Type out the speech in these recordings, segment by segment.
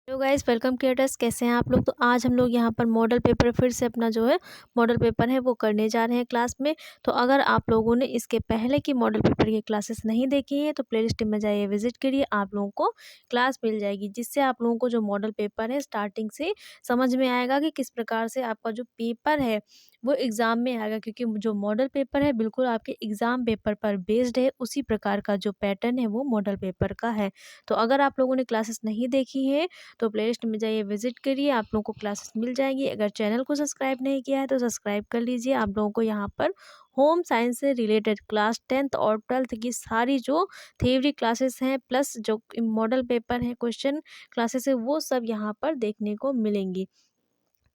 Hello guys, welcome creators. कैसे हैं आप लोग। तो आज हम लोग यहाँ पर मॉडल पेपर फिर से अपना जो है मॉडल पेपर है वो करने जा रहे हैं क्लास में। तो अगर आप लोगों ने इसके पहले की मॉडल पेपर की क्लासेस नहीं देखी हैं तो प्लेलिस्ट में जाइए, विजिट करिए, आप लोगों को क्लास मिल जाएगी, जिससे आप लोगों को जो मॉडल पेपर है स्टार्टिंग से समझ में आएगा कि किस प्रकार से आपका जो पेपर है वो एग्ज़ाम में आएगा। क्योंकि जो मॉडल पेपर है बिल्कुल आपके एग्ज़ाम पेपर पर बेस्ड है, उसी प्रकार का जो पैटर्न है वो मॉडल पेपर का है। तो अगर आप लोगों ने क्लासेस नहीं देखी है तो प्लेलिस्ट में जाइए, विजिट करिए, आप लोगों को क्लासेस मिल जाएंगी। अगर चैनल को सब्सक्राइब नहीं किया है तो सब्सक्राइब कर लीजिए। आप लोगों को यहाँ पर होम साइंस से रिलेटेड क्लास 10th और 12th की सारी जो थ्योरी क्लासेस हैं प्लस जो मॉडल पेपर है क्वेश्चन क्लासेस है वो सब यहाँ पर देखने को मिलेंगी।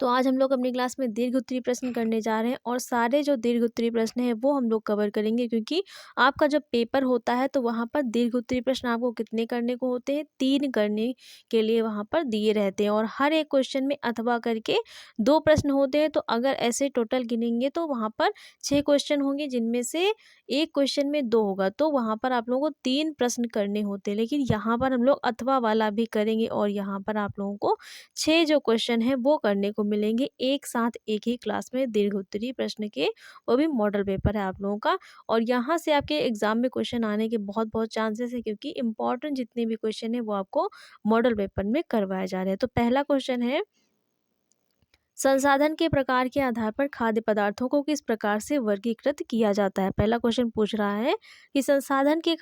तो आज हम लोग अपनी क्लास में दीर्घ उत्तरीय प्रश्न करने जा रहे हैं और सारे जो दीर्घ उत्तरीय प्रश्न हैं वो हम लोग कवर करेंगे। क्योंकि आपका जब पेपर होता है तो वहाँ पर दीर्घ उत्तरीय प्रश्न आपको कितने करने को होते हैं, 3 करने के लिए वहाँ पर दिए रहते हैं। और हर एक क्वेश्चन में अथवा करके 2 प्रश्न होते हैं। तो अगर ऐसे टोटल गिनेंगे तो वहाँ पर 6 क्वेश्चन होंगे, जिनमें से एक क्वेश्चन में 2 होगा। तो वहाँ पर आप लोगों को 3 प्रश्न करने होते हैं। लेकिन यहाँ पर हम लोग अथवा वाला भी करेंगे और यहाँ पर आप लोगों को 6 जो क्वेश्चन हैं वो करने को मिलेंगे एक साथ एक ही क्लास में, दीर्घ उत्तरीय प्रश्न के, वो भी मॉडल पेपर है आप लोगों का। और यहाँ से आपके एग्जाम में क्वेश्चन आने के बहुत बहुत चांसेस है, क्योंकि इंपॉर्टेंट जितने भी क्वेश्चन है वो आपको मॉडल पेपर में करवाए जा रहे हैं। तो पहला क्वेश्चन है, संसाधन के प्रकार के आधार पर खाद्य पदार्थों को किस प्रकार से वर्गीकृत किया जाता है। पहला क्वेश्चन पूछ रहा है कि संसाधन के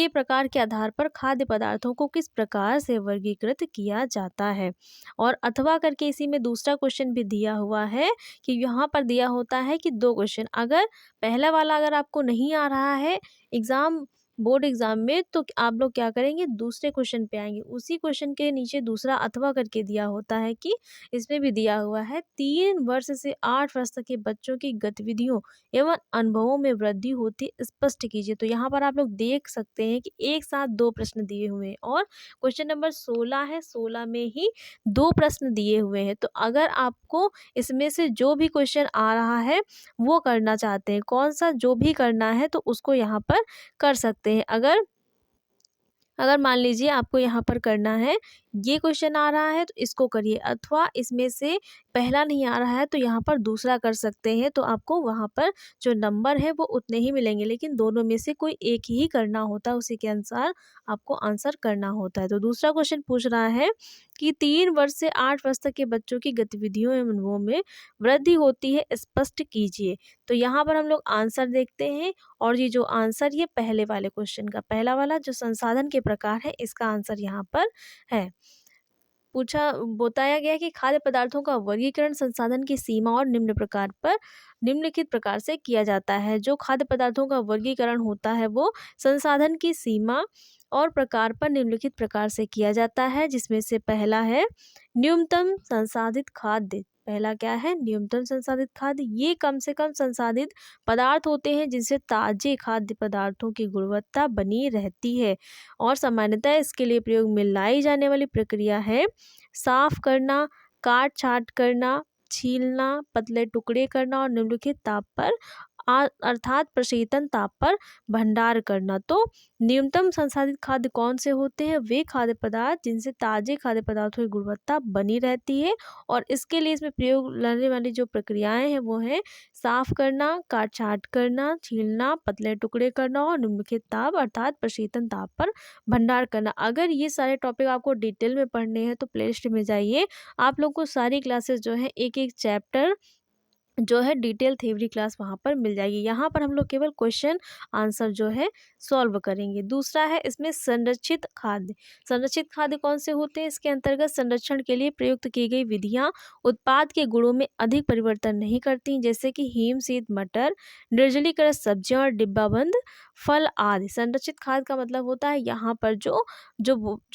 प्रकार के आधार पर खाद्य पदार्थों को किस प्रकार से वर्गीकृत किया जाता है। और अथवा करके इसी में दूसरा क्वेश्चन भी दिया हुआ है कि यहाँ पर दिया होता है कि 2 क्वेश्चन, अगर पहला वाला अगर आपको नहीं आ रहा है बोर्ड एग्जाम में तो आप लोग क्या करेंगे, दूसरे क्वेश्चन पे आएंगे। उसी क्वेश्चन के नीचे दूसरा अथवा करके दिया होता है कि इसमें भी दिया हुआ है 3 वर्ष से 8 वर्ष तक के बच्चों की गतिविधियों एवं अनुभवों में वृद्धि होती स्पष्ट कीजिए। तो यहाँ पर आप लोग देख सकते हैं कि एक साथ 2 प्रश्न दिए हुए हैं और क्वेश्चन नंबर 16 है, 16 में ही 2 प्रश्न दिए हुए हैं। तो अगर आपको इसमें से जो भी क्वेश्चन आ रहा है वो करना चाहते हैं, कौन सा जो भी करना है तो उसको यहाँ पर कर सकते हैं। अगर अगर मान लीजिए आपको यहाँ पर करना है, ये क्वेश्चन आ रहा है तो इसको करिए, अथवा इसमें से पहला नहीं आ रहा है तो यहाँ पर दूसरा कर सकते हैं। तो आपको वहाँ पर जो नंबर है वो उतने ही मिलेंगे, लेकिन दोनों में से कोई एक ही करना होता है, उसी के अनुसार आपको आंसर करना होता है। तो दूसरा क्वेश्चन पूछ रहा है कि 3 वर्ष से 8 वर्ष तक के बच्चों की गतिविधियों एवं अनुभवों में वृद्धि होती है, स्पष्ट कीजिए। तो यहाँ पर हम लोग आंसर देखते हैं और ये जो आंसर ये पहले वाले क्वेश्चन का पहला वाला जो संसाधन के प्रकार है इसका आंसर यहाँ पर है। पूछा बताया गया कि खाद्य पदार्थों का वर्गीकरण संसाधन की सीमा और निम्नलिखित प्रकार से किया जाता है। जो खाद्य पदार्थों का वर्गीकरण होता है वो संसाधन की सीमा और प्रकार पर निम्नलिखित प्रकार से किया जाता है, जिसमें से पहला है न्यूनतम संसाधित खाद्य। पहला क्या है, न्यूनतम संसाधित खाद्य। ये कम से कम संसाधित पदार्थ होते हैं जिनसे ताजे खाद्य पदार्थों की गुणवत्ता बनी रहती है। और सामान्यतः इसके लिए प्रयोग में लाई जाने वाली प्रक्रिया है साफ करना, काट छाँट करना, छीलना, पतले टुकड़े करना और निम्नलिखित ताप पर अर्थात प्रशीतन ताप पर भंडार करना। तो न्यूनतम संसाधित खाद्य कौन से होते हैं, वे खाद्य पदार्थ जिनसे ताजे खाद्य पदार्थों की गुणवत्ता बनी रहती है। और इसके लिए इसमें प्रयोग लाने वाली जो प्रक्रियाएं हैं वो हैं साफ करना, काट छाँट करना, छीलना, पतले टुकड़े करना और निम्नलिखित ताप अर्थात प्रशीतन ताप पर भंडार करना। अगर ये सारे टॉपिक आपको डिटेल में पढ़ने हैं तो प्लेलिस्ट में जाइए, आप लोग को सारी क्लासेस जो है एक एक चैप्टर जो है डिटेल थ्योरी क्लास वहाँ पर मिल जाएगी। यहाँ पर हम लोग केवल क्वेश्चन आंसर जो है सॉल्व करेंगे। दूसरा है इसमें संरक्षित खाद्य। संरक्षित खाद्य कौन से होते हैं, इसके अंतर्गत संरक्षण के लिए प्रयुक्त की गई विधियाँ उत्पाद के गुणों में अधिक परिवर्तन नहीं करती, जैसे कि हीम शीत मटर, निर्जलीकृत सब्जियाँ और डिब्बाबंद फल आदि। संरक्षित खाद्य का मतलब होता है यहाँ पर जो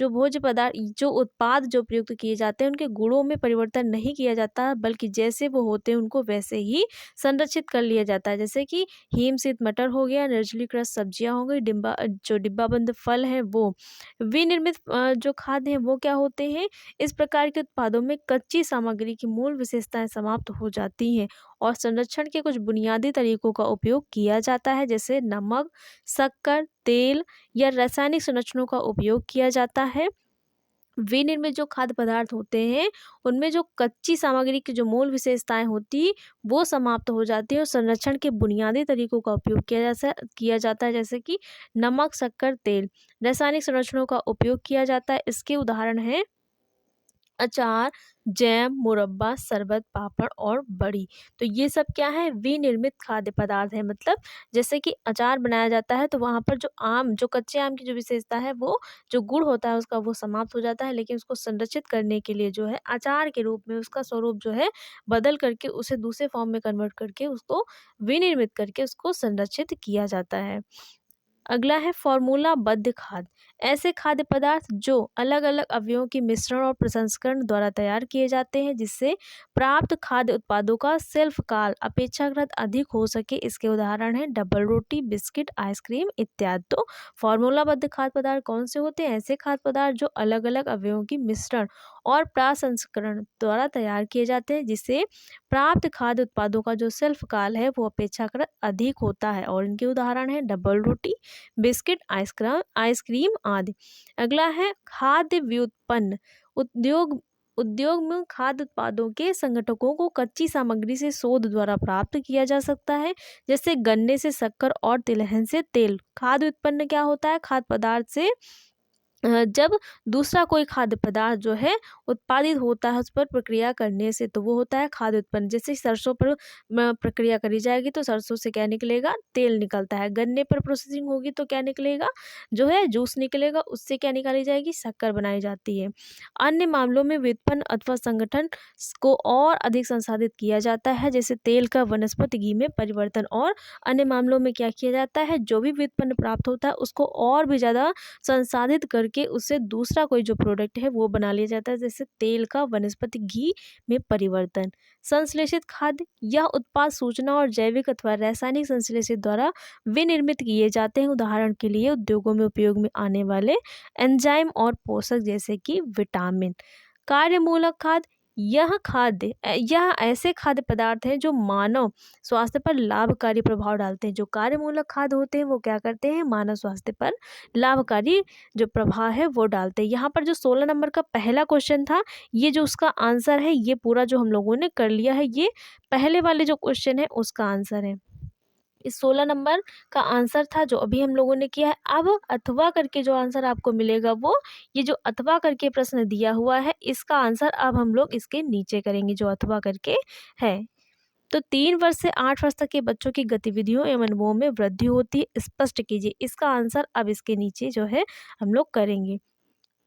भोज्य पदार्थ जो उत्पाद जो प्रयुक्त किए जाते हैं उनके गुणों में परिवर्तन नहीं किया जाता, बल्कि जैसे वो होते हैं उनको वैसे ही संरक्षित कर लिया जाता है। जैसे कि हीम शीत मटर हो गया, निर्जलीकृत सब्जियां हो गई, डिब्बाबंद फल है वो। विनिर्मित जो खाद्य हैं वो क्या होते हैं, इस प्रकार के उत्पादों में कच्ची सामग्री की मूल विशेषताएं समाप्त हो जाती हैं और संरक्षण के कुछ बुनियादी तरीकों का उपयोग किया जाता है, जैसे नमक, शक्कर, तेल या रासायनिक संरचनों का उपयोग किया जाता है। विनिर्मित जो खाद्य पदार्थ होते हैं उनमें जो कच्ची सामग्री की जो मूल विशेषताएं होती वो समाप्त हो जाती है और संरक्षण के बुनियादी तरीकों का उपयोग किया जाता है, जैसे कि नमक, शक्कर, तेल। रासायनिक संरचनाओं का उपयोग किया जाता है। इसके उदाहरण हैं अचार, जैम, मुरब्बा, शरबत, पापड़ और बड़ी। तो ये सब क्या है? विनिर्मित खाद्य पदार्थ है। मतलब जैसे कि अचार बनाया जाता है तो वहाँ पर जो कच्चे आम की जो विशेषता है, वो जो गुण होता है उसका वो समाप्त हो जाता है, लेकिन उसको संरक्षित करने के लिए जो है अचार के रूप में उसका स्वरूप जो है बदल करके उसे दूसरे फॉर्म में कन्वर्ट करके उसको विनिर्मित करके उसको संरक्षित किया जाता है। अगला है फॉर्मूलाबद्ध खाद्य। ऐसे खाद्य पदार्थ जो अलग अलग अवयवों की मिश्रण और प्रसंस्करण द्वारा तैयार किए जाते हैं, जिससे प्राप्त खाद्य उत्पादों का शेल्फ काल अपेक्षाकृत अधिक हो सके। इसके उदाहरण हैं डबल रोटी, बिस्किट, आइसक्रीम इत्यादि। तो फॉर्मूलाबद्ध खाद्य पदार्थ कौन से होते हैं? ऐसे खाद्य पदार्थ जो अलग अलग अवयवों की मिश्रण और प्रसंस्करण द्वारा तैयार किए जाते हैं, जिससे प्राप्त खाद्य उत्पादों का जो शेल्फ काल है वो अपेक्षाकृत अधिक होता है। और इनके उदाहरण हैं डबल रोटी, बिस्किट, आइसक्रीम आदि। अगला है खाद्य व्युत्पन्न। उद्योग उद्योग में खाद्य उत्पादों के संगठकों को कच्ची सामग्री से शोध द्वारा प्राप्त किया जा सकता है, जैसे गन्ने से शक्कर और तिलहन से तेल। खाद्य उत्पन्न क्या होता है? खाद्य पदार्थ से जब दूसरा कोई खाद्य पदार्थ जो है उत्पादित होता है उस पर प्रक्रिया करने से, तो वो होता है खाद्य उत्पन्न। जैसे सरसों पर प्रक्रिया करी जाएगी तो सरसों से क्या निकलेगा? तेल निकलता है। गन्ने पर प्रोसेसिंग होगी तो क्या निकलेगा? जो है जूस निकलेगा, उससे क्या निकाली जाएगी? शक्कर बनाई जाती है। अन्य मामलों में व्युत्पन्न अथवा संगठन को और अधिक संसाधित किया जाता है, जैसे तेल का वनस्पति घी में परिवर्तन। और अन्य मामलों में क्या किया जाता है? जो भी व्युत्पन्न प्राप्त होता है उसको और भी ज़्यादा संसाधित करके उससे दूसरा कोई जो प्रोडक्ट है वो बना लिया जाता है, जैसे तेल का वनस्पति घी में परिवर्तन। संश्लेषित खाद्य, यह उत्पाद सूचना और जैविक अथवा रासायनिक संश्लेषित द्वारा विनिर्मित किए जाते हैं। उदाहरण के लिए उद्योगों में उपयोग में आने वाले एंजाइम और पोषक, जैसे कि विटामिन। कार्यमूलक खाद्य, यह ऐसे खाद्य पदार्थ हैं जो मानव स्वास्थ्य पर लाभकारी प्रभाव डालते हैं। जो कार्यमूलक खाद्य होते हैं वो क्या करते हैं? मानव स्वास्थ्य पर लाभकारी जो प्रभाव है वो डालते हैं। यहाँ पर जो 16 नंबर का पहला क्वेश्चन था, ये जो उसका आंसर है, ये पूरा जो हम लोगों ने कर लिया है, ये पहले वाले जो क्वेश्चन है उसका आंसर है। इस 16 नंबर का आंसर था जो अभी हम लोगों ने किया है। अब अथवा करके जो आंसर आपको मिलेगा वो ये जो अथवा करके प्रश्न दिया हुआ है, इसका आंसर अब हम लोग इसके नीचे करेंगे जो अथवा करके है। तो 3 वर्ष से 8 वर्ष तक के बच्चों की गतिविधियों एवं अनुभवों में वृद्धि होती है, स्पष्ट कीजिए। इसका आंसर अब इसके नीचे जो है हम लोग करेंगे।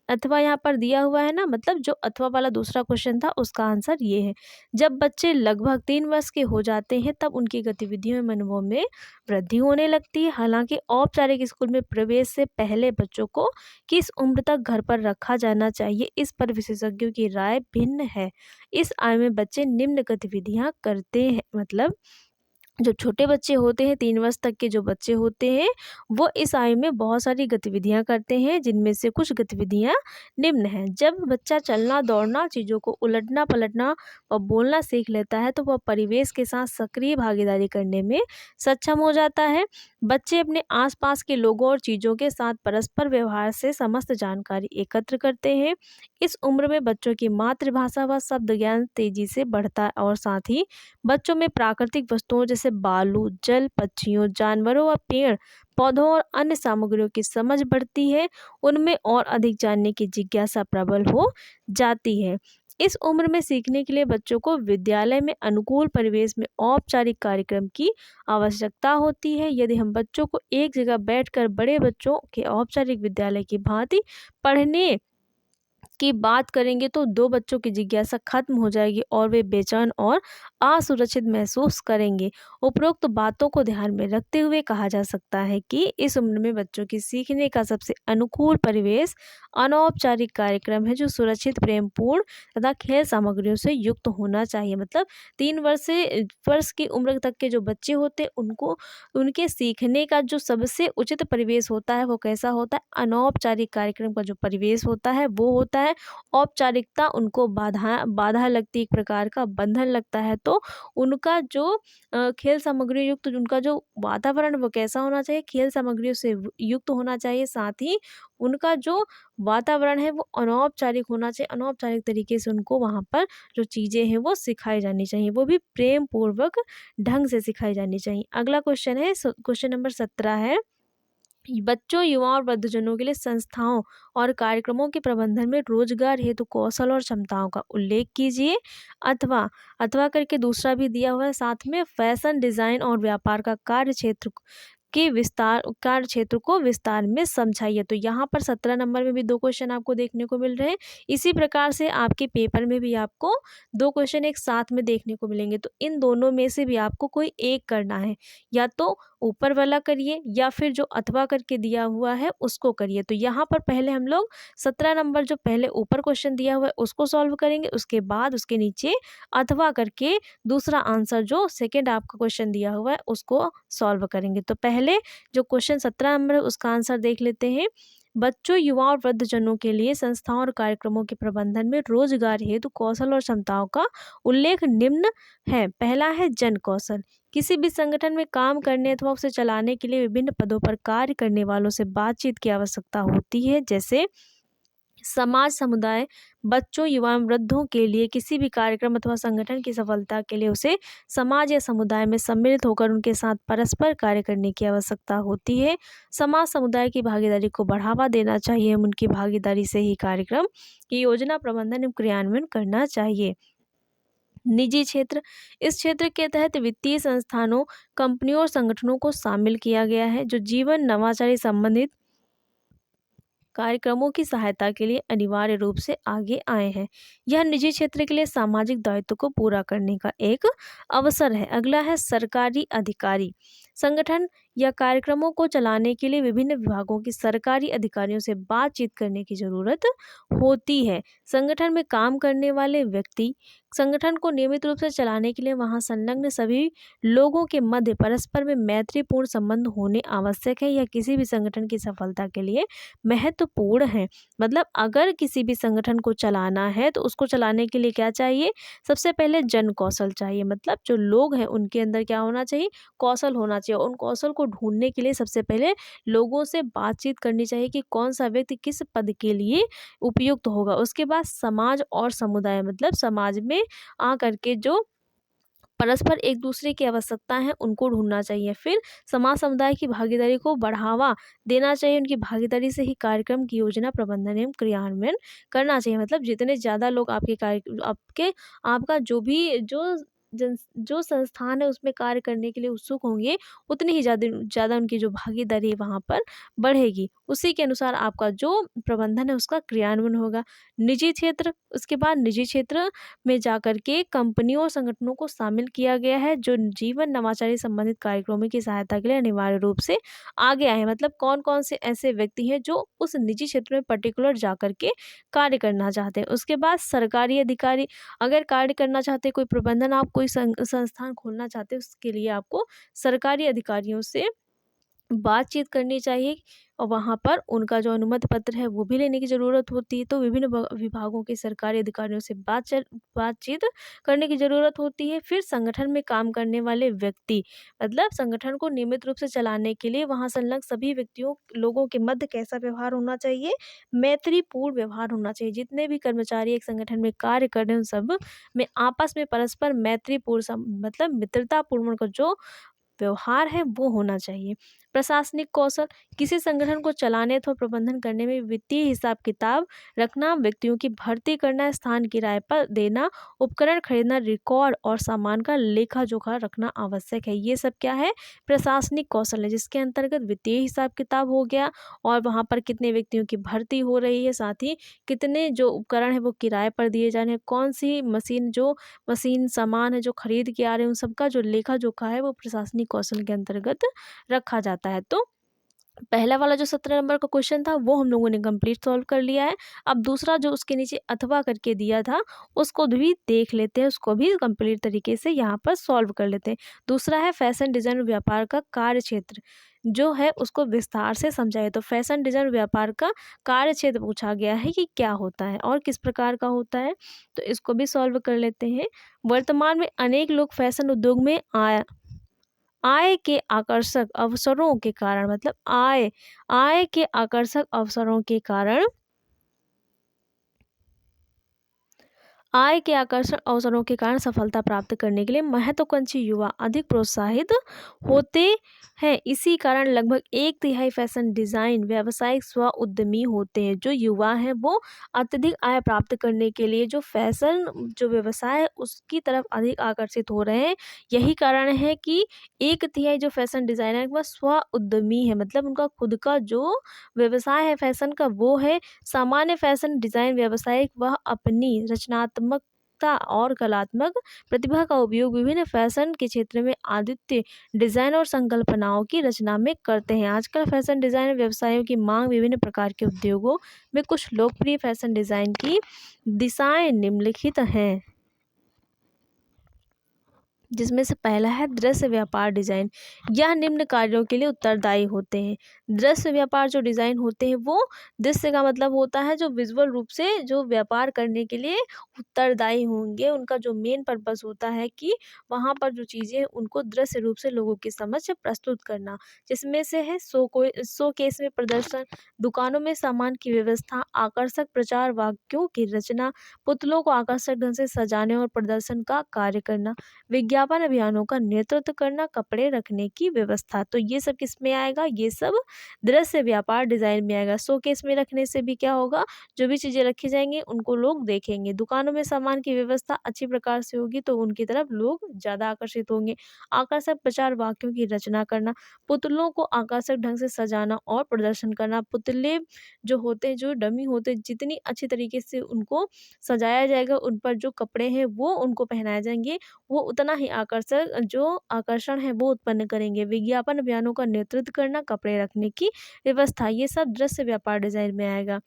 अथवा यहाँ पर दिया हुआ है ना, मतलब जो अथवा वाला दूसरा क्वेश्चन था उसका आंसर ये है। जब बच्चे लगभग 3 वर्ष के हो जाते हैं तब उनकी गतिविधियों एवं अनुभव में वृद्धि होने लगती है। हालांकि औपचारिक स्कूल में प्रवेश से पहले बच्चों को किस उम्र तक घर पर रखा जाना चाहिए, इस पर विशेषज्ञों की राय भिन्न है। इस आयु में बच्चे निम्न गतिविधियां करते हैं। मतलब जो छोटे बच्चे होते हैं, 3 वर्ष तक के जो बच्चे होते हैं, वो इस आयु में बहुत सारी गतिविधियां करते हैं, जिनमें से कुछ गतिविधियां निम्न हैं। जब बच्चा चलना, दौड़ना, चीज़ों को उलटना पलटना और बोलना सीख लेता है तो वह परिवेश के साथ सक्रिय भागीदारी करने में सक्षम हो जाता है। बच्चे अपने आसपास के लोगों और चीज़ों के साथ परस्पर व्यवहार से समस्त जानकारी एकत्र करते हैं। इस उम्र में बच्चों की मातृभाषा व शब्द ज्ञान तेजी से बढ़ता है और साथ ही बच्चों में प्राकृतिक वस्तुओं जैसे बालू, जल, पक्षियों, जानवरों व पेड़ पौधों और अन्य सामग्रियों की समझ बढ़ती है। उनमें और अधिक जानने की जिज्ञासा प्रबल हो जाती है। इस उम्र में सीखने के लिए बच्चों को विद्यालय में अनुकूल परिवेश में औपचारिक कार्यक्रम की आवश्यकता होती है। यदि हम बच्चों को एक जगह बैठकर बड़े बच्चों के औपचारिक विद्यालय की भांति पढ़ने की बात करेंगे तो दो बच्चों की जिज्ञासा खत्म हो जाएगी और वे बेचैन और असुरक्षित महसूस करेंगे। उपरोक्त बातों को ध्यान में रखते हुए कहा जा सकता है कि इस उम्र में बच्चों की सीखने का सबसे अनुकूल परिवेश अनौपचारिक कार्यक्रम है, जो सुरक्षित, प्रेमपूर्ण तथा खेल सामग्रियों से युक्त होना चाहिए। मतलब 3 वर्ष की उम्र तक के जो बच्चे होते हैं उनको उनके सीखने का जो सबसे उचित परिवेश होता है वो कैसा होता है? अनौपचारिक कार्यक्रम का जो परिवेश होता है वो होता है। है, औपचारिकता उनको बाधा बाधा लगती है, एक प्रकार का बंधन लगता है। तो उनका जो खेल सामग्री युक्त उनका जो वातावरण वो कैसा होना चाहिए, खेल सामग्रियों से युक्त होना चाहिए। साथ ही उनका जो वातावरण है वो अनौपचारिक होना चाहिए, अनौपचारिक तरीके से उनको वहाँ पर जो चीज़ें हैं वो सिखाई जानी चाहिए, वो भी प्रेम पूर्वक ढंग से सिखाई जानी चाहिए। अगला क्वेश्चन है, क्वेश्चन नंबर 17 है, बच्चों, युवाओं और वृद्धजनों के लिए संस्थाओं और कार्यक्रमों के प्रबंधन में रोजगार हेतु कौशल और क्षमताओं का उल्लेख कीजिए। अथवा अथवा करके दूसरा भी दिया हुआ है साथ में, फैशन डिजाइन और व्यापार का कार्य क्षेत्र को विस्तार में समझाइए। तो यहाँ पर 17 नंबर में भी 2 क्वेश्चन आपको देखने को मिल रहे हैं। इसी प्रकार से आपके पेपर में भी आपको 2 क्वेश्चन एक साथ में देखने को मिलेंगे। तो इन दोनों में से भी आपको कोई एक करना है, या तो ऊपर वाला करिए या फिर जो अथवा करके दिया हुआ है उसको करिए। तो यहाँ पर पहले हम लोग 17 नंबर जो पहले ऊपर क्वेश्चन दिया हुआ है उसको सॉल्व करेंगे, उसके बाद उसके नीचे अथवा करके दूसरा आंसर जो सेकंड आपका क्वेश्चन दिया हुआ है उसको सॉल्व करेंगे। तो पहले जो क्वेश्चन 17 नंबर है उसका आंसर देख लेते हैं। बच्चों, युवाओं और वृद्धजनों के लिए संस्थाओं और कार्यक्रमों के प्रबंधन में रोजगार हेतु कौशल और क्षमताओं का उल्लेख निम्न है। पहला है जन कौशल, किसी भी संगठन में काम करने अथवा उसे चलाने के लिए विभिन्न पदों पर कार्य करने वालों से बातचीत की आवश्यकता होती है, जैसे समाज समुदाय। बच्चों, युवा एवं वृद्धों के लिए किसी भी कार्यक्रम अथवा संगठन की सफलता के लिए उसे समाज या समुदाय में सम्मिलित होकर उनके साथ परस्पर कार्य करने की आवश्यकता होती है। समाज समुदाय की भागीदारी को बढ़ावा देना चाहिए, उनकी भागीदारी से ही कार्यक्रम की योजना प्रबंधन एवं क्रियान्वयन करना चाहिए। निजी क्षेत्र, इस क्षेत्र के तहत वित्तीय संस्थानों, कंपनियों और संगठनों को शामिल किया गया है जो जीवन नवाचारी संबंधित कार्यक्रमों की सहायता के लिए अनिवार्य रूप से आगे आए हैं। यह निजी क्षेत्र के लिए सामाजिक दायित्व को पूरा करने का एक अवसर है। अगला है सरकारी अधिकारी, संगठन या कार्यक्रमों को चलाने के लिए विभिन्न विभागों की सरकारी अधिकारियों से बातचीत करने की जरूरत होती है। संगठन में काम करने वाले व्यक्ति संगठन को नियमित रूप से चलाने के लिए वहां संलग्न सभी लोगों के मध्य परस्पर में मैत्रीपूर्ण संबंध होने आवश्यक है। यह किसी भी संगठन की सफलता के लिए महत्वपूर्ण है। मतलब अगर किसी भी संगठन को चलाना है तो उसको चलाने के लिए क्या चाहिए, सबसे पहले जन कौशल चाहिए। मतलब जो लोग हैं उनके अंदर क्या होना चाहिए, कौशल होना चाहिए। उन कौशल को ढूंढने के लिए सबसे पहले लोगों से बातचीत करनी चाहिए कि कौन सा व्यक्ति किस पद के लिए उपयुक्त होगा। उसके बाद समाज और समुदाय, मतलब समाज में आ करके जो परस्पर एक दूसरे की आवश्यकता है उनको ढूंढना चाहिए। फिर समाज समुदाय की भागीदारी को बढ़ावा देना चाहिए, उनकी भागीदारी से ही कार्यक्रम की योजना प्रबंधन एवं क्रियान्वयन करना चाहिए। मतलब जितने ज़्यादा लोग आपका जो संस्थान है उसमें कार्य करने के लिए उत्सुक होंगे, उतनी ही ज़्यादा ज़्यादा उनकी जो भागीदारी है वहाँ पर बढ़ेगी। उसी के अनुसार आपका जो प्रबंधन है उसका क्रियान्वयन होगा। निजी क्षेत्र, उसके बाद निजी क्षेत्र में जाकर के कंपनियों और संगठनों को शामिल किया गया है जो जीवन नवाचारी संबंधित कार्यक्रमों की सहायता के लिए अनिवार्य रूप से आगे आए हैं। मतलब कौन कौन से ऐसे व्यक्ति हैं जो उस निजी क्षेत्र में पर्टिकुलर जाकर के कार्य करना चाहते हैं। उसके बाद सरकारी अधिकारी, अगर कार्य करना चाहते हैं, कोई प्रबंधन आप कोई संस्थान खोलना चाहते हैं, उसके लिए आपको सरकारी अधिकारियों से बातचीत करनी चाहिए और वहाँ पर उनका जो अनुमति पत्र है वो भी लेने की ज़रूरत होती है। तो विभिन्न विभागों के सरकारी अधिकारियों से बातचीत करने की ज़रूरत होती है। फिर संगठन में काम करने वाले व्यक्ति, मतलब संगठन को नियमित रूप से चलाने के लिए वहाँ संलग्न सभी लोगों के मध्य कैसा व्यवहार होना चाहिए, मैत्रीपूर्ण व्यवहार होना चाहिए। जितने भी कर्मचारी एक संगठन में कार्य कर रहे हैं उन सब में आपस में परस्पर मैत्रीपूर्ण मतलब मित्रतापूर्ण का जो व्यवहार है वो होना चाहिए। प्रशासनिक कौशल, किसी संगठन को चलाने अथवा प्रबंधन करने में वित्तीय हिसाब किताब रखना, व्यक्तियों की भर्ती करना, स्थान किराए पर देना, उपकरण खरीदना, रिकॉर्ड और सामान का लेखा जोखा रखना आवश्यक है। ये सब क्या है, प्रशासनिक कौशल है, जिसके अंतर्गत वित्तीय हिसाब किताब हो गया और वहाँ पर कितने व्यक्तियों की भर्ती हो रही है, साथ ही कितने जो उपकरण है वो किराए पर दिए जा रहे हैं, कौन सी मशीन सामान है जो खरीद के आ रहे हैं, उन सबका जो लेखा जोखा है वो प्रशासनिक कौशल के अंतर्गत रखा जाता है। तो पहला वाला जो 17 नंबर का क्वेश्चन था वो हम लोगों ने कंप्लीट सॉल्व कर लिया है। अब दूसरा जो उसके नीचे अथवा करके दिया था उसको भी देख लेते हैं, उसको भी कंप्लीट तरीके से यहाँ पर सॉल्व कर लेते हैं। दूसरा है फैशन डिजाइन और व्यापार का कार्य क्षेत्र। जो है उसको विस्तार से समझाइए। तो फैशन डिज़ाइन व्यापार का कार्य क्षेत्र पूछा गया है कि क्या होता है और किस प्रकार का होता है, तो इसको भी सॉल्व कर लेते हैं। वर्तमान में अनेक लोग फैशन उद्योग में आय के आकर्षक अवसरों के कारण, मतलब आय के आकर्षक अवसरों के कारण, आय के आकर्षक अवसरों के कारण सफलता प्राप्त करने के लिए महत्वाकांक्षी युवा अधिक प्रोत्साहित होते हैं। इसी कारण लगभग 1/3 फैशन डिजाइन व्यावसायिक स्व उद्यमी होते हैं। जो युवा हैं वो अत्यधिक आय प्राप्त करने के लिए जो फैशन जो व्यवसाय है उसकी तरफ अधिक आकर्षित हो रहे हैं। यही कारण है कि 1/3 जो फैशन डिजाइनर वह स्व उद्यमी है, मतलब उनका खुद का जो व्यवसाय है फैशन का वो है। सामान्य फैशन डिजाइन व्यावसायिक वह अपनी रचनात्मकता और कलात्मक प्रतिभा का उपयोग विभिन्न फैशन के क्षेत्र में अद्वितीय डिजाइन और संकल्पनाओं की रचना में करते हैं। आजकल फैशन डिजाइन व्यवसायों की मांग विभिन्न प्रकार के उद्योगों में कुछ लोकप्रिय फैशन डिजाइन की दिशाएं निम्नलिखित हैं, जिसमें से पहला है दृश्य व्यापार डिजाइन। यह निम्न कार्यों के लिए उत्तरदायी होते हैं। दृश्य व्यापार जो डिजाइन होते हैं वो दृश्य का मतलब होता है जो विजुअल रूप से जो व्यापार करने के लिए उत्तरदायी होंगे। उनका जो मेन पर्पस होता है कि वहाँ पर जो चीज़ें हैं उनको दृश्य रूप से लोगों के समक्ष प्रस्तुत करना, जिसमें से है शो केस में प्रदर्शन, दुकानों में सामान की व्यवस्था, आकर्षक प्रचार वाक्यों की रचना, पुतलों को आकर्षक ढंग से सजाने और प्रदर्शन का कार्य करना, विज्ञापन अभियानों का नेतृत्व करना, कपड़े रखने की व्यवस्था। तो ये सब किस में आएगा, ये सब दृश्य व्यापार डिजाइन में आएगा। शोकेस में रखने से भी क्या होगा, जो भी चीजें रखी जाएंगी उनको लोग देखेंगे। दुकानों में सामान की व्यवस्था अच्छी प्रकार से होगी तो उनकी तरफ लोग ज्यादा आकर्षित होंगे। आकर्षक प्रचार वाक्यों की रचना करना, पुतलों को आकर्षक ढंग से सजाना और प्रदर्शन करना। पुतले जो होते हैं, जो डमी होते हैं, जितनी अच्छी तरीके से उनको सजाया जाएगा, उन पर जो कपड़े हैं वो उनको पहनाए जाएंगे, वो उतना ही आकर्षण है वो उत्पन्न करेंगे। विज्ञापन अभियानों का नेतृत्व करना, कपड़े रखने की व्यवस्था, ये सब दृश्य व्यापार डिजाइन में आएगा।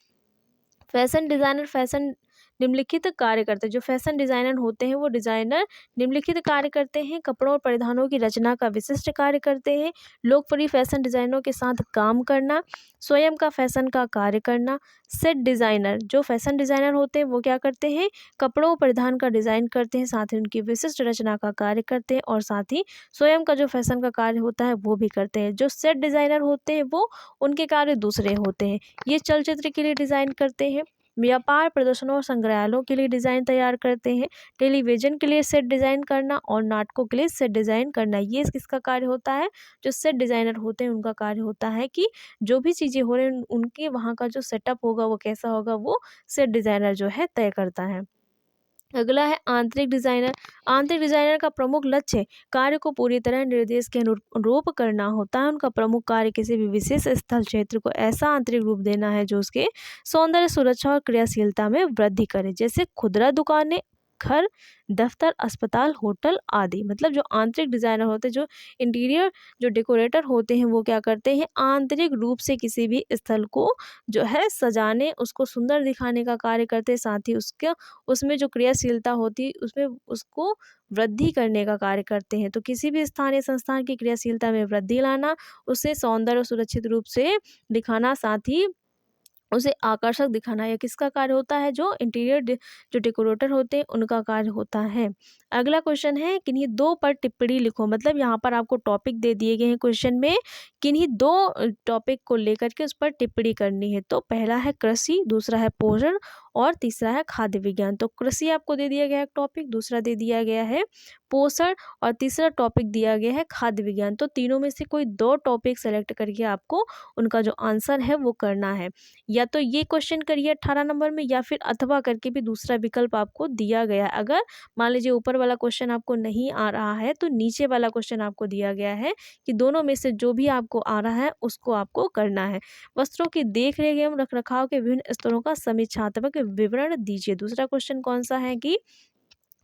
फैशन डिजाइनर फैशन निम्नलिखित कार्य करते हैं। जो फैशन डिजाइनर होते हैं वो डिजाइनर निम्नलिखित कार्य करते हैं। कपड़ों और परिधानों की रचना का विशिष्ट कार्य करते हैं। लोकप्रिय फैशन डिजाइनरों के साथ काम करना, स्वयं का फैशन का कार्य करना। सेट डिजाइनर जो फैशन डिजाइनर होते हैं वो क्या करते हैं, कपड़ों और परिधान का डिजाइन करते हैं, साथ ही उनकी विशिष्ट रचना का कार्य करते हैं और साथ ही स्वयं का जो फैशन का कार्य होता है वो भी करते हैं। जो सेट डिजाइनर होते हैं वो उनके कार्य दूसरे होते हैं। ये चलचित्र के लिए डिजाइन करते हैं, व्यापार प्रदर्शनों और संग्रहालयों के लिए डिजाइन तैयार करते हैं, टेलीविजन के लिए सेट डिजाइन करना और नाटकों के लिए सेट डिजाइन करना। ये किसका कार्य होता है, जो सेट डिजाइनर होते हैं उनका कार्य होता है कि जो भी चीजें हो रही हैं उनके वहाँ का जो सेटअप होगा वो कैसा होगा, वो सेट डिजाइनर जो है तय करता है। अगला है आंतरिक डिजाइनर। आंतरिक डिजाइनर का प्रमुख लक्ष्य कार्य को पूरी तरह निर्देश के अनुरूप करना होता है। उनका प्रमुख कार्य किसी भी विशेष स्थल क्षेत्र को ऐसा आंतरिक रूप देना है जो उसके सौंदर्य, सुरक्षा और क्रियाशीलता में वृद्धि करे, जैसे खुदरा दुकानें, घर, दफ्तर, अस्पताल, होटल आदि। मतलब जो आंतरिक डिजाइनर होते हैं, जो इंटीरियर जो डेकोरेटर होते हैं वो क्या करते हैं, आंतरिक रूप से किसी भी स्थल को जो है सजाने, उसको सुंदर दिखाने का कार्य करते हैं, साथ ही उसके उसमें जो क्रियाशीलता होती है उसमें उसको वृद्धि करने का कार्य करते हैं। तो किसी भी स्थान या संस्थान की क्रियाशीलता में वृद्धि लाना, उसे सौंदर्य और सुरक्षित रूप से दिखाना, साथ ही उसे आकर्षक दिखाना, यह किसका कार्य होता है, जो इंटीरियर जो डेकोरेटर होते हैं उनका कार्य होता है। अगला क्वेश्चन है किन्हीं दो पर टिप्पणी लिखो। मतलब यहाँ पर आपको टॉपिक दे दिए गए हैं क्वेश्चन में, किन्हीं दो टॉपिक को लेकर के उस पर टिप्पणी करनी है। तो पहला है कृषि, दूसरा है पोषण और तीसरा है खाद्य विज्ञान। तो कृषि आपको दे दिया गया है टॉपिक, दूसरा दे दिया गया है पोषण और तीसरा टॉपिक दिया गया है खाद्य विज्ञान। तो तीनों में से कोई दो टॉपिक सेलेक्ट करके आपको उनका जो आंसर है वो करना है। या तो ये क्वेश्चन करिए 18 नंबर में, या फिर अथवा करके भी दूसरा विकल्प आपको दिया गया है। अगर मान लीजिए ऊपर वाला क्वेश्चन आपको नहीं आ रहा है तो नीचे वाला क्वेश्चन आपको दिया गया है कि दोनों में से जो भी आपको आ रहा है उसको आपको करना है। वस्त्रों की देख रेख एवं रख रखाव के विभिन्न स्तरों का समीक्षात्मक विवरण दीजिए। दूसरा क्वेश्चन कौन सा है कि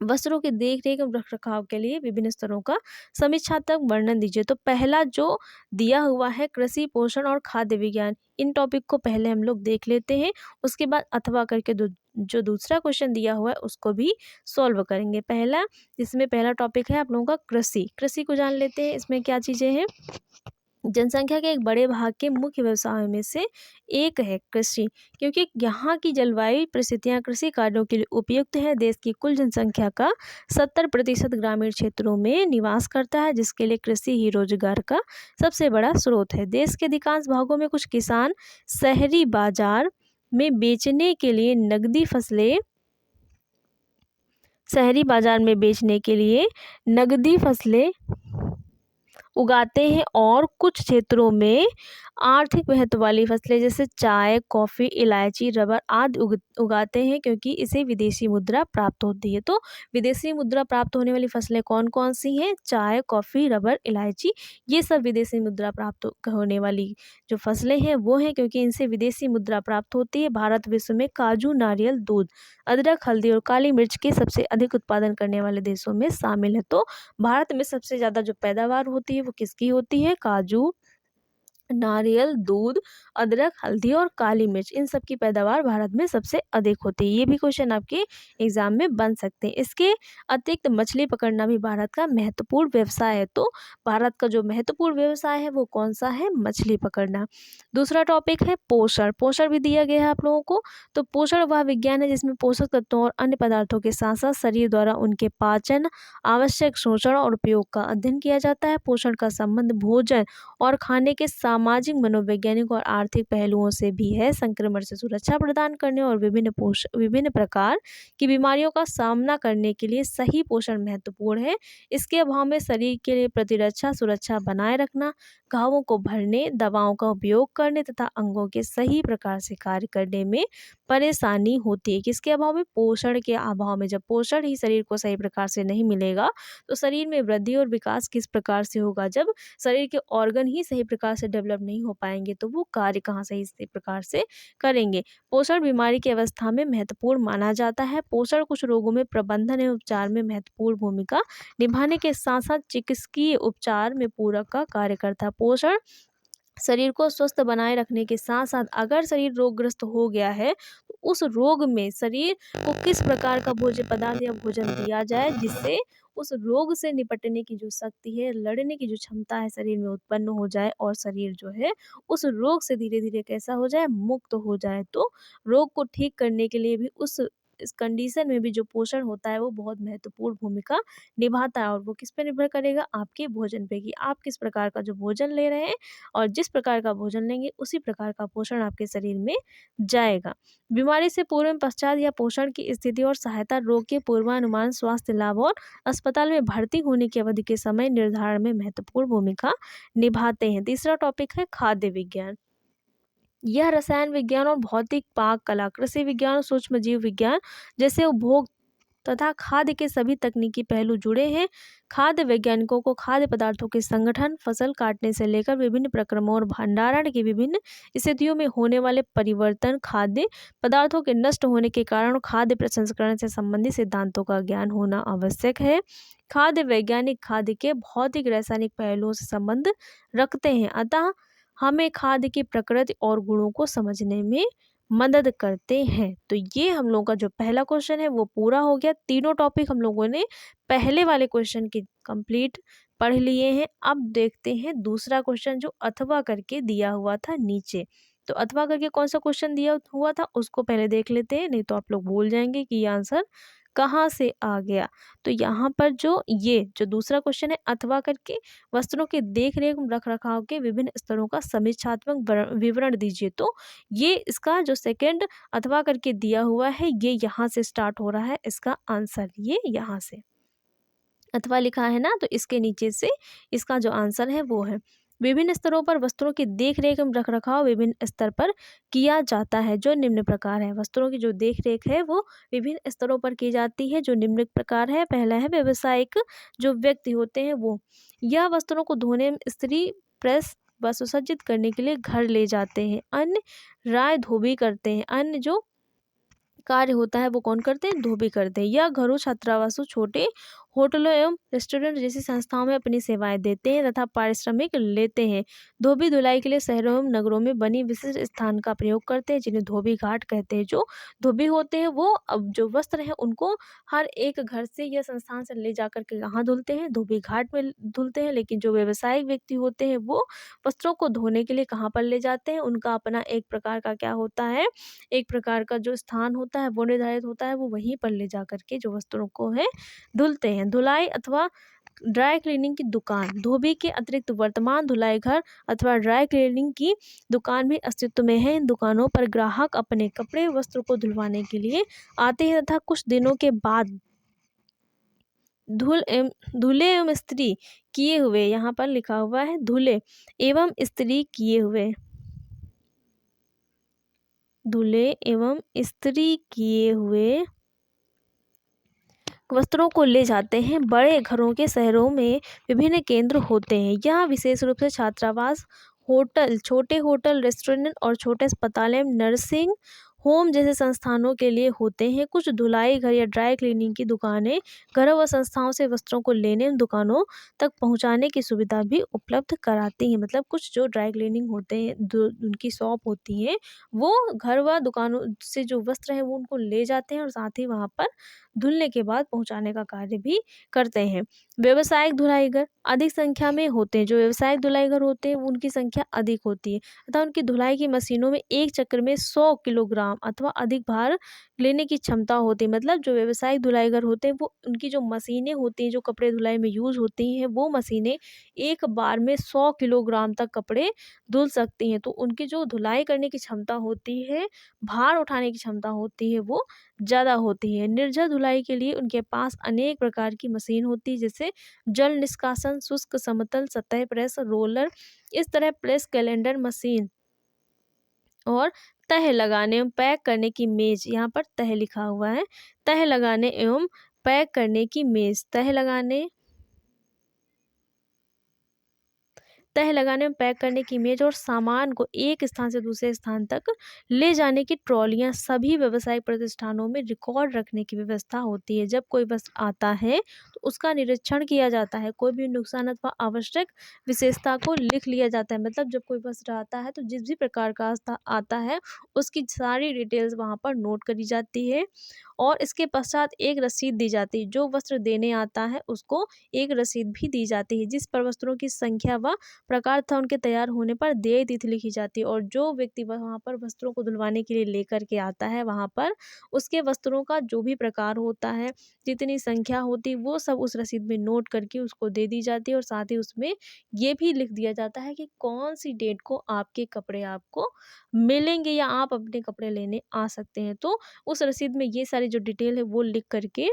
वस्त्रों के देख रेख और रख रखाव के लिए विभिन्न स्तरों का समीक्षात्मक वर्णन दीजिए। तो पहला जो दिया हुआ है कृषि, पोषण और खाद्य विज्ञान, इन टॉपिक को पहले हम लोग देख लेते हैं, उसके बाद अथवा करके जो दूसरा क्वेश्चन दिया हुआ है उसको भी सॉल्व करेंगे। इसमें पहला टॉपिक है आप लोगों का कृषि। कृषि को जान लेते हैं, इसमें क्या चीज़ें हैं। जनसंख्या के एक बड़े भाग के मुख्य व्यवसायों में से एक है कृषि, क्योंकि यहाँ की जलवायु परिस्थितियाँ कृषि कार्यों के लिए उपयुक्त है। देश की कुल जनसंख्या का 70% ग्रामीण क्षेत्रों में निवास करता है, जिसके लिए कृषि ही रोजगार का सबसे बड़ा स्रोत है। देश के अधिकांश भागों में कुछ किसान शहरी बाजार में बेचने के लिए नगदी फसलें उगाते हैं, और कुछ क्षेत्रों में आर्थिक महत्व वाली फसलें जैसे चाय, कॉफ़ी, इलायची, रबर आदि उगाते हैं, क्योंकि इसे विदेशी मुद्रा प्राप्त होती है। तो विदेशी मुद्रा प्राप्त होने वाली फसलें कौन कौन सी हैं? चाय, कॉफ़ी, रबर, इलायची, ये सब विदेशी मुद्रा प्राप्त होने वाली जो फसलें हैं वो हैं, क्योंकि इनसे विदेशी मुद्रा प्राप्त होती है। भारत विश्व में काजू, नारियल, दूध, अदरक, हल्दी और काली मिर्च के सबसे अधिक उत्पादन करने वाले देशों में शामिल है। तो भारत में सबसे ज़्यादा जो पैदावार होती है वो किसकी होती है? काजू, नारियल, दूध, अदरक, हल्दी और काली मिर्च, इन सब की पैदावार भारत में सबसे अधिक होती है। ये भी क्वेश्चन आपके एग्जाम में बन सकते हैं। इसके अतिरिक्त मछली पकड़ना भी भारत का महत्वपूर्ण व्यवसाय है। तो भारत का जो महत्वपूर्ण व्यवसाय है वो कौन सा है? मछली पकड़ना। दूसरा टॉपिक है पोषण। पोषण भी दिया गया है आप लोगों को। तो पोषण वह विज्ञान है जिसमें पोषक तत्वों और अन्य पदार्थों के साथ साथ शरीर द्वारा उनके पाचन, आवश्यक शोषण और उपयोग का अध्ययन किया जाता है। पोषण का संबंध भोजन और खाने के सामाजिक, मनोवैज्ञानिक और आर्थिक पहलुओं से भी है। संक्रमण से सुरक्षा प्रदान करने और विभिन्न प्रकार की बीमारियों का सामना करने के लिए सही पोषण महत्वपूर्ण है। इसके अभाव में शरीर के लिए प्रतिरक्षा सुरक्षा बनाए रखना, घावों को भरने, दवाओं का उपयोग करने तथा अंगों के सही प्रकार से कार्य करने में परेशानी होती है। किसके अभाव में? पोषण के अभाव में। जब पोषण ही शरीर को सही प्रकार से नहीं मिलेगा तो शरीर में वृद्धि और विकास किस प्रकार से होगा? जब शरीर के ऑर्गन ही सही प्रकार से डेवलप नहीं हो पाएंगे तो वो कार्य कहाँ सही प्रकार से करेंगे? पोषण बीमारी की अवस्था में महत्वपूर्ण माना जाता है। पोषण कुछ रोगों में प्रबंधन एवं उपचार में महत्वपूर्ण भूमिका निभाने के साथ साथ चिकित्सकीय उपचार में पूरक का कार्य करता है। पोषण शरीर को स्वस्थ बनाए रखने के साथ साथ अगर शरीर रोगग्रस्त हो गया है तो उस रोग में शरीर को किस प्रकार का भोज्य पदार्थ या भोजन दिया जाए जिससे उस रोग से निपटने की जो शक्ति है, लड़ने की जो क्षमता है शरीर में उत्पन्न हो जाए और शरीर जो है उस रोग से धीरे धीरे कैसा हो जाए? मुक्त हो जाए। तो रोग को ठीक करने के लिए भी इस कंडीशन में भी जो पोषण होता है वो बहुत महत्वपूर्ण भूमिका निभाता है। और वो किस पे निर्भर करेगा? आपके भोजन पे, कि आप किस प्रकार का जो भोजन ले रहे हैं और जिस प्रकार का भोजन लेंगे उसी प्रकार का पोषण आपके शरीर में जाएगा। बीमारी से पूर्व एवं पश्चात या पोषण की स्थिति और सहायता, रोग के पूर्वानुमान, स्वास्थ्य लाभ और अस्पताल में भर्ती होने की अवधि के समय निर्धारण में महत्वपूर्ण भूमिका निभाते हैं। तीसरा टॉपिक है खाद्य विज्ञान। यह रसायन विज्ञान और भौतिक, पाक कला, कृषि विज्ञान और सूक्ष्म जीव विज्ञान जैसे उपभोग तथा खाद्य के सभी तकनीकी पहलू जुड़े हैं। खाद्य वैज्ञानिकों को खाद्य पदार्थों के संगठन, फसल काटने से लेकर विभिन्न प्रक्रमों और भंडारण की विभिन्न स्थितियों में होने वाले परिवर्तन, खाद्य पदार्थों के नष्ट होने के कारण और खाद्य प्रसंस्करण से संबंधित सिद्धांतों का ज्ञान होना आवश्यक है। खाद्य वैज्ञानिक खाद्य के भौतिक रासायनिक पहलुओं से संबंध रखते हैं, अतः हमें खाद्य की प्रकृति और गुणों को समझने में मदद करते हैं। तो ये हम लोगों का जो पहला क्वेश्चन है वो पूरा हो गया। तीनों टॉपिक हम लोगों ने पहले वाले क्वेश्चन की कंप्लीट पढ़ लिए हैं। अब देखते हैं दूसरा क्वेश्चन जो अथवा करके दिया हुआ था नीचे। तो अथवा करके कौन सा क्वेश्चन दिया हुआ था उसको पहले देख लेते हैं, नहीं तो आप लोग भूल जाएंगे कि ये आंसर कहाँ से आ गया। तो यहाँ पर जो दूसरा क्वेश्चन है अथवा करके वस्त्रों के देख रेख रख रखाव के विभिन्न स्तरों का समीक्षात्मक विवरण दीजिए। तो ये इसका जो सेकंड अथवा करके दिया हुआ है ये यहाँ से स्टार्ट हो रहा है, इसका आंसर ये यहाँ से अथवा लिखा है ना, तो इसके नीचे से इसका जो आंसर है वो है विभिन्न स्तरों पर वस्त्रों की देख रेख एवं रख रखाव विभिन्न स्तर पर किया जाता है जो निम्न प्रकार है। वस्त्रों की जो देख रेख है वो विभिन्न स्तरों पर की जाती है जो निम्न प्रकार है। पहला है व्यावसायिक जो व्यक्ति होते हैं वो यह वस्त्रों को धोने में इस्त्री, प्रेस व सुसज्जित करने के लिए घर ले जाते हैं। अन्य राय धोबी करते हैं। अन्य जो कार्य होता है वो कौन करते हैं? धोबी करते हैं। यह घरों, छात्रावासों, छोटे होटलों एवं रेस्टोरेंट जैसी संस्थाओं में अपनी सेवाएं देते हैं तथा पारिश्रमिक लेते हैं। धोबी धुलाई के लिए शहरों एवं नगरों में बनी विशिष्ट स्थान का प्रयोग करते हैं, जिन्हें धोबी घाट कहते हैं। जो धोबी होते हैं वो अब जो वस्त्र है उनको हर एक घर से या संस्थान से ले जाकर के यहाँ धुलते हैं, धोबी घाट में धुलते हैं। लेकिन जो व्यवसायिक व्यक्ति होते हैं वो वस्त्रों को धोने के लिए कहाँ पर ले जाते हैं, उनका अपना एक प्रकार का क्या होता है, एक प्रकार का जो स्थान होता है वो निर्धारित होता है, वो वहीं पर ले जा करके जो वस्त्रों को है धुलते हैं। धुलाई अथवा ड्राई क्लीनिंग की दुकान, धोबी के अतिरिक्त वर्तमान धुलाई घर अथवा ड्राई क्लीनिंग की दुकान भी अस्तित्व में है। इन दुकानों पर ग्राहक अपने कपड़े वस्त्र को धुलवाने के लिए आते हैं तथा कुछ दिनों के बाद धुले एवं इस्त्री किए हुए, यहाँ पर लिखा हुआ है धुले एवं इस्त्री किए हुए, धुले एवं इस्त्री किए हुए वस्त्रों को ले जाते हैं। बड़े घरों के शहरों में विभिन्न केंद्र होते हैं। यहाँ विशेष रूप से छात्रावास, होटल, छोटे होटल, रेस्टोरेंट और छोटे अस्पताल एवं नर्सिंग होम जैसे संस्थानों के लिए होते हैं। कुछ धुलाई घर या ड्राई क्लीनिंग की दुकानें घरों व संस्थाओं से वस्त्रों को लेने दुकानों तक पहुंचाने की सुविधा भी उपलब्ध कराती हैं। मतलब कुछ जो ड्राई क्लीनिंग होते हैं, उनकी शॉप होती है, वो घर व दुकानों से जो वस्त्र है वो उनको ले जाते हैं और साथ ही वहाँ पर धुलने के बाद पहुंचाने का कार्य भी करते हैं। व्यावसायिक धुलाई घर अधिक संख्या में होते हैं। जो व्यावसायिक धुलाई घर होते हैं उनकी संख्या अधिक होती है तथा उनकी धुलाई की मशीनों में एक चक्र में 100 किलोग्राम अथवा अधिक भार लेने की क्षमता होती है। मतलब जो व्यावसायिक धुलाई घर होते हैं वो उनकी जो मशीनें होती हैं, जो कपड़े धुलाई में यूज होती हैं, वो मशीनें एक बार में 100 किलोग्राम तक कपड़े धुल सकती हैं। तो उनकी जो धुलाई करने की क्षमता होती है, भार उठाने की क्षमता होती है, वो ज़्यादा होती है। निर्जल धुलाई के लिए उनके पास अनेक प्रकार की मशीन होती है, जैसे जल निष्कासन, शुष्क समतल सतह प्रेस, रोलर, इस तरह प्रेस कैलेंडर मशीन और तह लगाने एवं पैक करने की मेज, यहाँ पर तह लिखा हुआ है, तह लगाने एवं पैक करने की मेज, तह लगाने में पैक करने की मेज और सामान को एक स्थान से दूसरे स्थान तक ले जाने की ट्रॉलियां, सभी व्यावसायिक प्रतिष्ठानों में रिकॉर्ड रखने की व्यवस्था होती है। जब कोई वस्त्र आता है तो उसका निरीक्षण किया जाता है, कोई भी नुकसान अथवा आवश्यक विशेषता को लिख लिया जाता है। मतलब जब कोई वस्त्र आता है तो जिस भी प्रकार का आता है उसकी सारी डिटेल्स वहाँ पर नोट करी जाती है और इसके पश्चात एक रसीद दी जाती है। जो वस्त्र देने आता है उसको एक रसीद भी दी जाती है, जिस पर वस्त्रों की संख्या व प्रकार तथा उनके तैयार होने पर देय तिथि लिखी जाती है। और जो व्यक्ति वहाँ पर वस्त्रों को धुलवाने के लिए लेकर के आता है, वहाँ पर उसके वस्त्रों का जो भी प्रकार होता है, जितनी संख्या होती है, वो सब उस रसीद में नोट करके उसको दे दी जाती है। और साथ ही उसमें ये भी लिख दिया जाता है कि कौन सी डेट को आपके कपड़े आपको मिलेंगे या आप अपने कपड़े लेने आ सकते हैं। तो उस रसीद में ये सारी जो डिटेल है वो लिख करके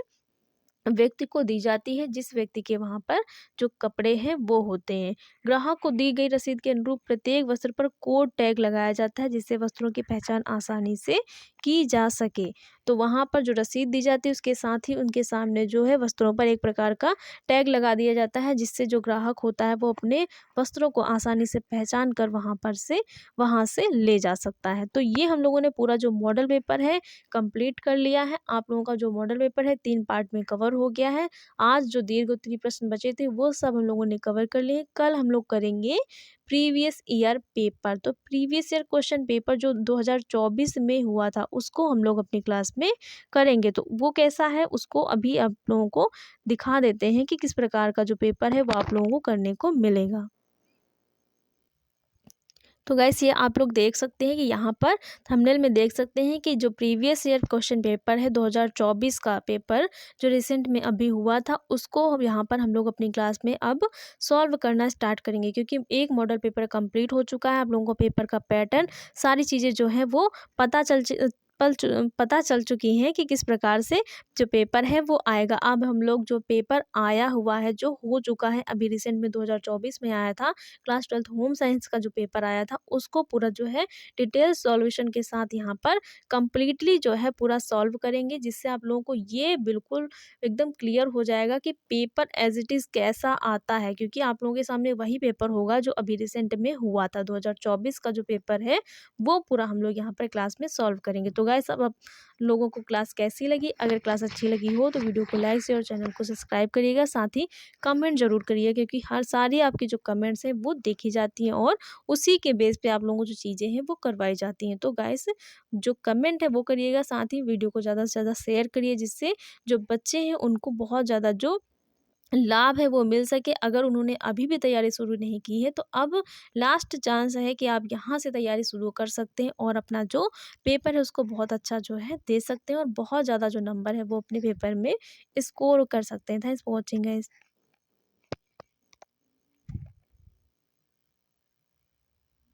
व्यक्ति को दी जाती है, जिस व्यक्ति के वहाँ पर जो कपड़े हैं वो होते हैं। ग्राहक को दी गई रसीद के अनुरूप प्रत्येक वस्त्र पर कोड टैग लगाया जाता है, जिससे वस्त्रों की पहचान आसानी से की जा सके। तो वहाँ पर जो रसीद दी जाती है उसके साथ ही उनके सामने जो है वस्त्रों पर एक प्रकार का टैग लगा दिया जाता है, जिससे जो ग्राहक होता है वो अपने वस्त्रों को आसानी से पहचान कर वहाँ से ले जा सकता है। तो ये हम लोगों ने पूरा जो मॉडल पेपर है कंप्लीट कर लिया है। आप लोगों का जो मॉडल पेपर है 3 पार्ट में कवर हो गया है। आज जो दीर्घ उत्तरीय प्रश्न बचे थे वो सब हम लोगों ने कवर कर लिए। कल हम लोग करेंगे प्रीवियस ईयर पेपर। तो प्रीवियस ईयर क्वेश्चन पेपर जो 2024 में हुआ था उसको हम लोग अपनी क्लास में करेंगे। तो वो कैसा है उसको अभी आप लोगों को दिखा देते हैं कि किस प्रकार का जो पेपर है वो आप लोगों को करने को मिलेगा। तो गाइस ये आप लोग देख सकते हैं कि यहाँ पर थंबनेल में देख सकते हैं कि जो प्रीवियस ईयर क्वेश्चन पेपर है 2024 का पेपर जो रिसेंट में अभी हुआ था, उसको हम यहाँ पर हम लोग अपनी क्लास में अब सॉल्व करना स्टार्ट करेंगे, क्योंकि एक मॉडल पेपर कंप्लीट हो चुका है। आप लोगों को पेपर का पैटर्न सारी चीज़ें जो है वो पता चल चुकी हैं कि किस प्रकार से जो पेपर है वो आएगा। अब हम लोग जो पेपर आया हुआ है, जो हो चुका है अभी रिसेंट में 2024 में आया था, क्लास 12th होम साइंस का जो पेपर आया था उसको पूरा जो है डिटेल सॉल्यूशन के साथ यहाँ पर कंप्लीटली जो है पूरा सॉल्व करेंगे, जिससे आप लोगों को ये बिल्कुल एकदम क्लियर हो जाएगा कि पेपर एज इट इज़ कैसा आता है। क्योंकि आप लोगों के सामने वही पेपर होगा जो अभी रिसेंट में हुआ था, 2024 का जो पेपर है वो पूरा हम लोग यहाँ पर क्लास में सॉल्व करेंगे। तो गाइस अब लोगों को क्लास कैसी लगी? अगर क्लास अच्छी लगी हो तो वीडियो को लाइक शेयर और चैनल को सब्सक्राइब करिएगा। साथ ही कमेंट ज़रूर करिए, क्योंकि हर सारी आपकी जो कमेंट्स हैं वो देखी जाती हैं और उसी के बेस पे आप लोगों को जो चीज़ें हैं वो करवाई जाती हैं। तो गाइस जो कमेंट है वो करिएगा, साथ ही वीडियो को ज़्यादा से ज़्यादा शेयर करिए, जिससे जो बच्चे हैं उनको बहुत ज़्यादा जो लाभ है वो मिल सके। अगर उन्होंने अभी भी तैयारी शुरू नहीं की है तो अब लास्ट चांस है कि आप यहाँ से तैयारी शुरू कर सकते हैं और अपना जो पेपर है उसको बहुत अच्छा जो है दे सकते हैं और बहुत ज़्यादा जो नंबर है वो अपने पेपर में स्कोर कर सकते हैं। Thanks for watching guys.